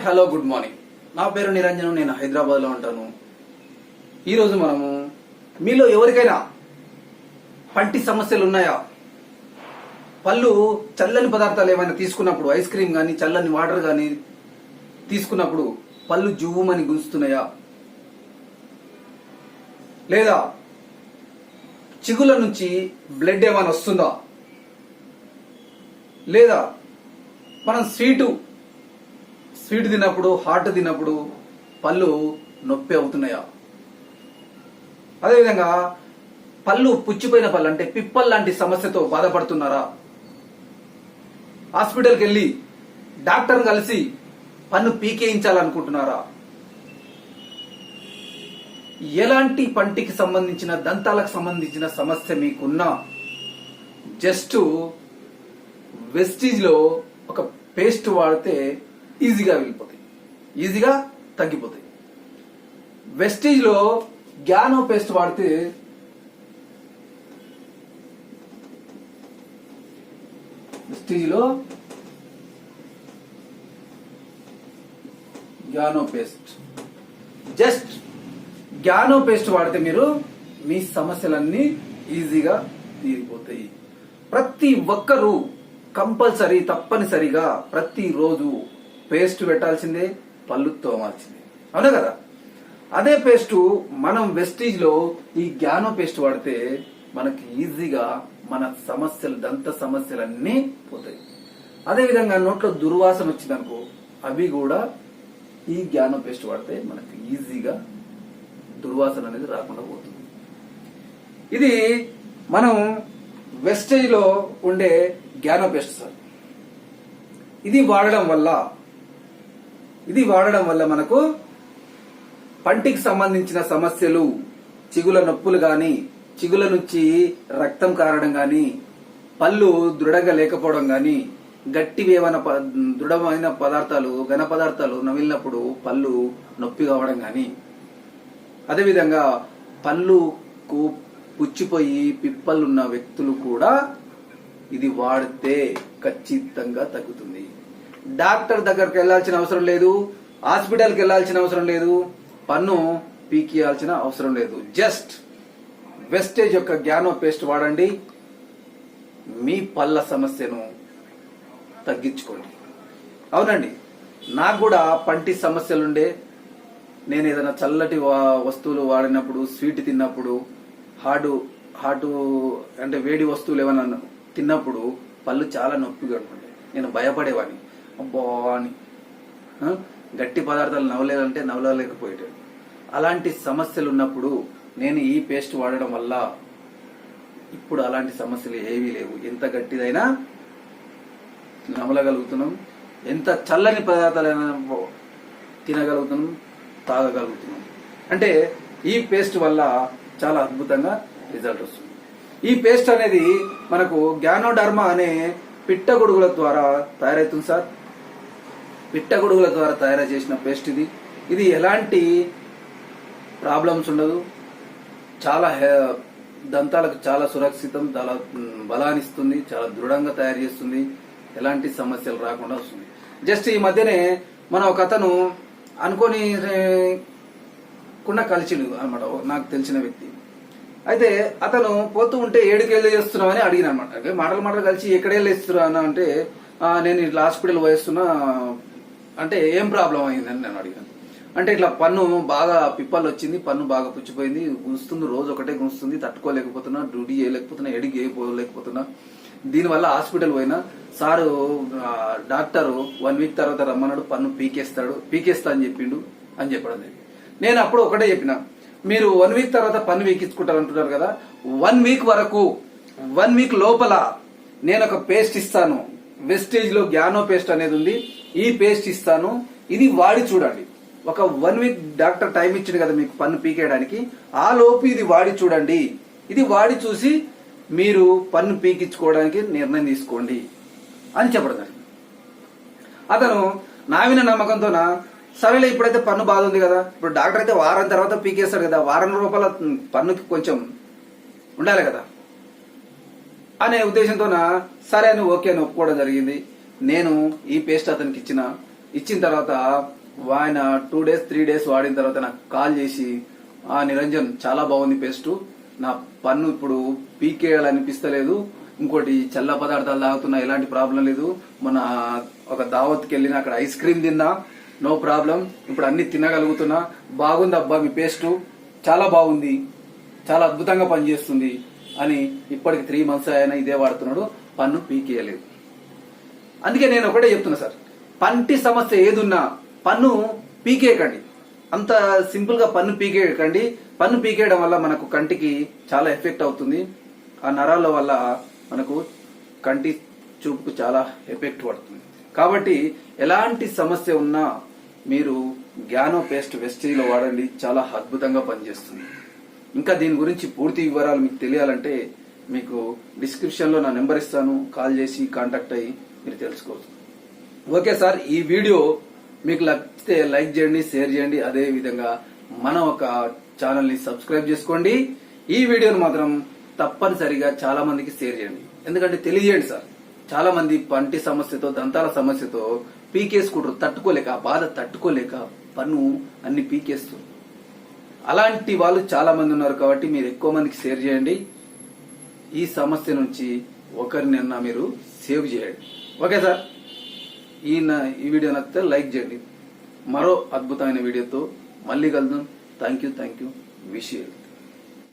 Hello, good morning. నా పేరు నిరంజన్. నేను హైదరాబాద్లో ఉంటాను. ఈరోజు మనము మీలో ఎవరికైనా పంటి సమస్యలు ఉన్నాయా? పళ్ళు చల్లని పదార్థాలు ఏమైనా తీసుకున్నప్పుడు, ఐస్ క్రీమ్ కానీ చల్లని వాటర్ కానీ తీసుకున్నప్పుడు పళ్ళు జువ్వుమని గుంజుతున్నాయా? లేదా చిగుల నుంచి బ్లడ్ ఏమైనా వస్తుందా? లేదా మనం స్వీట్ తిన్నప్పుడు, హాట్ తిన్నప్పుడు పళ్ళు నొప్పి అవుతున్నాయా? అదేవిధంగా పళ్ళు పుచ్చిపోయిన పళ్ళు అంటే పిప్పల్ లాంటి సమస్యతో బాధపడుతున్నారా? హాస్పిటల్కి వెళ్ళి డాక్టర్ని కలిసి పన్ను పీకేయించాలనుకుంటున్నారా? ఎలాంటి పంటికి సంబంధించిన, దంతాలకు సంబంధించిన సమస్య మీకున్నా జస్ట్ వెస్టీజ్ లో ఒక పేస్ట్ వాడితే ఈజీగా వెళ్ళిపోతాయి, ఈజీగా తగ్గిపోతాయి. వెస్టీజ్ లో గ్యానో పేస్ట్ వాడితే జస్ట్ గ్యానో పేస్ట్ వాడితే మీరు మీ సమస్యలన్నీ ఈజీగా తీరిపోతాయి. ప్రతి ఒక్కరూ కంపల్సరీ, తప్పనిసరిగా ప్రతిరోజు పేస్ట్ పెట్టాల్సిందే, పళ్ళు తోమాల్సిందే, అవునా కదా? అదే పేస్ట్ మనం వెస్టీజ్ లో ఈ గ్యానో పేస్ట్ వాడితే మనకి ఈజీగా మన సమస్యలు, దంత సమస్యలన్నీ పోతాయి. అదే విధంగా నోట్లో దుర్వాసన వచ్చిందనుకో, అవి కూడా ఈ గ్యానో పేస్ట్ వాడితే మనకి ఈజీగా దుర్వాసన అనేది రాకుండా పోతుంది. ఇది మనం వెస్టేజ్ లో ఉండే గ్యానో పేస్ట్ సార్. ఇది వాడడం వల్ల మనకు పంటికి సంబంధించిన సమస్యలు, చిగుల నొప్పులు గాని, చిగుల నుంచి రక్తం కారడం గాని, పళ్ళు దృఢంగా లేకపోవడం గాని, దృఢమైన పదార్థాలు, ఘన పదార్థాలు నమిలినప్పుడు పళ్ళు నొప్పి కావడం గాని, అదేవిధంగా పళ్ళుకు పుచ్చిపోయి పిప్పలున్న వ్యక్తులు కూడా ఇది వాడితే ఖచ్చితంగా తగ్గుతుంది. డాక్టర్ దగ్గరకు వెళ్లాల్సిన అవసరం లేదు, హాస్పిటల్కి వెళ్లాల్సిన అవసరం లేదు, పన్ను పీకియాల్సిన అవసరం లేదు. జస్ట్ వెస్టేజ్ యొక్క గ్యానో పేస్ట్ వాడండి, మీ పళ్ళ సమస్యను తగ్గించుకోండి. అవునండి, నాకు కూడా పంటి సమస్యలుండే. నేను ఏదైనా చల్లటి వస్తువులు వాడినప్పుడు, స్వీట్ తిన్నప్పుడు, హాటు అంటే వేడి వస్తువులు ఏమైనా తిన్నప్పుడు పళ్ళు చాలా నొప్పిగా ఉంటుండే. నేను భయపడేవాడిని, అబ్బా అని. గట్టి పదార్థాలు నవలలేకపోయేటాడు. అలాంటి సమస్యలు ఉన్నప్పుడు నేను ఈ పేస్ట్ వాడడం వల్ల ఇప్పుడు అలాంటి సమస్యలు ఏవీ లేవు. ఎంత గట్టిదైనా నమలగలుగుతున్నాం, ఎంత చల్లని పదార్థాలైనా తినగలుగుతున్నాం, తాగగలుగుతున్నాం. అంటే ఈ పేస్ట్ వల్ల చాలా అద్భుతంగా రిజల్ట్ వస్తుంది. ఈ పేస్ట్ అనేది మనకు గ్యానోడర్మా అనే పిట్టగొడుగుల ద్వారా తయారవుతుంది సార్. పిట్టగొడుగుల ద్వారా తయారు చేసిన పేస్ట్ ఇది ఎలాంటి ప్రాబ్లమ్స్ ఉండదు. చాలా దంతాలకు చాలా సురక్షితం, చాలా బలాన్నిస్తుంది, చాలా దృఢంగా తయారు చేస్తుంది, ఎలాంటి సమస్యలు రాకుండా వస్తుంది. జస్ట్ ఈ మధ్యనే మన ఒక అతను అనుకోని కలిసిండు అనమాట, నాకు తెలిసిన వ్యక్తి. అయితే అతను పోతూ ఉంటే ఏడుకేళ్ళు చేస్తున్నావు అని అడిగిన అనమాట. మాటలు కలిసి ఎక్కడేళ్ళు ఇస్తున్నా అంటే నేను ఇట్లా హాస్పిటల్ పోయిస్తున్నా అంటే ఏం ప్రాబ్లం అయిందని నేను అడిగాను. అంటే ఇట్లా పన్ను బాగా పిప్పలు వచ్చింది, పన్ను బాగా పుచ్చిపోయింది, గుంస్తుంది, రోజు ఒకటే గుంస్తుంది, తట్టుకోలేకపోతున్నా, డ్యూటీ చేయలేకపోతున్నా, ఎడికి చేయలేకపోతున్నా, దీనివల్ల హాస్పిటల్ పోయినా సారు డాక్టర్ 1 వీక్ తర్వాత రమ్మన్నాడు, పన్ను పీకేస్తా అని చెప్పిండు అని చెప్పడం. నేను అప్పుడు ఒకటే చెప్పిన, మీరు 1 వీక్ తర్వాత పన్ను పీకించుకుంటారు అంటున్నారు కదా, 1 వీక్ లోపల నేను ఒక పేస్ట్ ఇస్తాను, వెస్టేజ్ లో గ్యానో పేస్ట్ అనేది ఉంది, ఈ పేస్ట్ ఇస్తాను, ఇది వాడి చూడండి. ఒక 1 వీక్ డాక్టర్ టైం ఇచ్చింది కదా మీకు పన్ను పీకేయడానికి, ఆ లోపు ఇది వాడి చూడండి, ఇది వాడి చూసి మీరు పన్ను పీకించుకోవడానికి నిర్ణయం తీసుకోండి అని చెప్పడం. అతను నా విన నమ్మకంతో సరేలే, ఇప్పుడైతే పన్ను బాధ ఉంది కదా, ఇప్పుడు డాక్టర్ అయితే వారం తర్వాత పీకేస్తాడు కదా, వారం రూపాయల పన్నుకి కొంచెం ఉండాలి కదా అనే ఉద్దేశంతో సరే అని ఓకే అని ఒప్పుకోవడం జరిగింది. నేను ఈ పేస్ట్ అతనికి ఇచ్చిన, ఇచ్చిన తర్వాత ఆయన 2 days 3 days వాడిన తర్వాత నాకు కాల్ చేసి, నిరంజన్ చాలా బాగుంది పేస్ట్, నా పన్ను ఇప్పుడు పీకేయాలనిపిస్తలేదు, ఇంకోటి చల్ల పదార్థాలు తాగుతున్నా ఎలాంటి ప్రాబ్లం లేదు, మన ఒక దావత్కి వెళ్ళిన అక్కడ ఐస్ క్రీమ్ తిన్నా నో ప్రాబ్లం, ఇప్పుడు అన్ని తినగలుగుతున్నా, బాగుంది అబ్బా మీ పేస్ట్, చాలా బాగుంది, చాలా అద్భుతంగా పనిచేస్తుంది అని ఇప్పటికి 3 months అయినా ఇదే వాడుతున్నాడు, పన్ను పీకేయలేదు. అందుకే నేను ఒకటే చెప్తున్నా సార్, పంటి సమస్య ఏదున్నా పన్ను పీకేయకండి, అంత సింపుల్ గా పన్ను పీకేయకండి. పన్ను పీకేయడం వల్ల మనకు కంటికి చాలా ఎఫెక్ట్ అవుతుంది, ఆ నరాల వల్ల మనకు కంటి చూపుకు చాలా ఎఫెక్ట్ పడుతుంది. కాబట్టి ఎలాంటి సమస్య ఉన్నా మీరు గ్యానో పేస్ట్ వెస్టీజ్లో వాడండి, చాలా అద్భుతంగా పనిచేస్తుంది. ఇంకా దీని గురించి పూర్తి వివరాలు మీకు తెలియాలంటే మీకు డిస్క్రిప్షన్ లో నా నెంబర్ ఇస్తాను, కాల్ చేసి కాంటాక్ట్ అయ్యి మీరు తెలుసుకోవచ్చు. ఓకే సార్, ఈ వీడియో మీకు నచ్చితే లైక్ చేయండి, షేర్ చేయండి, అదే విధంగా మన ఒక ఛానల్ ని సబ్స్క్రైబ్ చేసుకోండి. ఈ వీడియోను మాత్రం తప్పనిసరిగా చాలా మందికి షేర్ చేయండి, ఎందుకంటే తెలియజేయండి సార్. చాలా మంది పంటి సమస్యతో, దంతాల సమస్యతో పీకేసుకుంటారు, తట్టుకోలేక, ఆ బాధ తట్టుకోలేక పన్ను అన్ని పీకేస్తారు. అలాంటి వాళ్ళు చాలా మంది ఉన్నారు, కాబట్టి మీరు ఎక్కువ మందికి షేర్ చేయండి. ఈ సమస్య నుంచి ఒకరినన్నా మీరు సేవ్ చేయండి. ఓకే సార్, ఈ వీడియో నచ్చితే లైక్ చేయండి. మరో అద్భుతమైన వీడియోతో మళ్ళీ కలుద్దాం. Thank you, wish you.